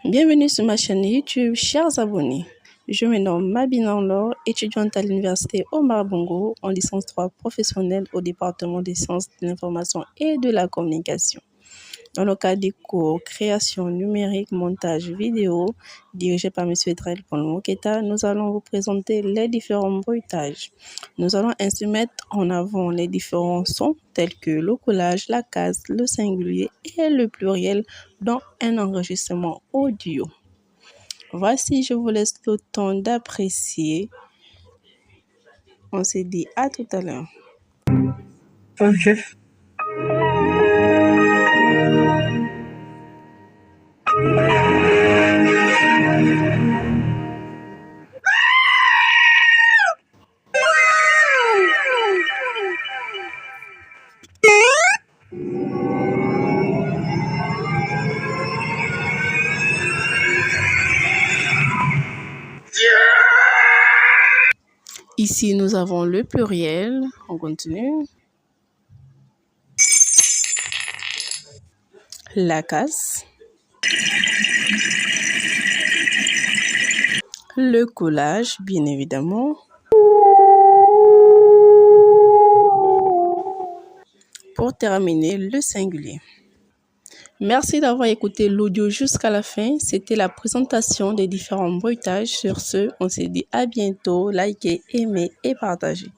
Bienvenue sur ma chaîne YouTube, chers abonnés. Je me nomme Mabina Laure, étudiante à l'université Omar Bongo en licence 3 professionnelle au département des sciences de l'information et de la communication. Dans le cadre des cours création numérique, montage vidéo, dirigé par M. Etrail Moketa, nous allons vous présenter les différents bruitages. Nous allons ainsi mettre en avant les différents sons tels que le collage, la case, le singulier et le pluriel dans un enregistrement audio. Voici, je vous laisse le temps d'apprécier. On se dit à tout à l'heure. Ok. Ici, nous avons le pluriel. On continue. La case. Le collage, bien évidemment. Pour terminer, le singulier. Merci d'avoir écouté l'audio jusqu'à la fin. C'était la présentation des différents bruitages. Sur ce, on se dit à bientôt. Likez, aimez et partagez.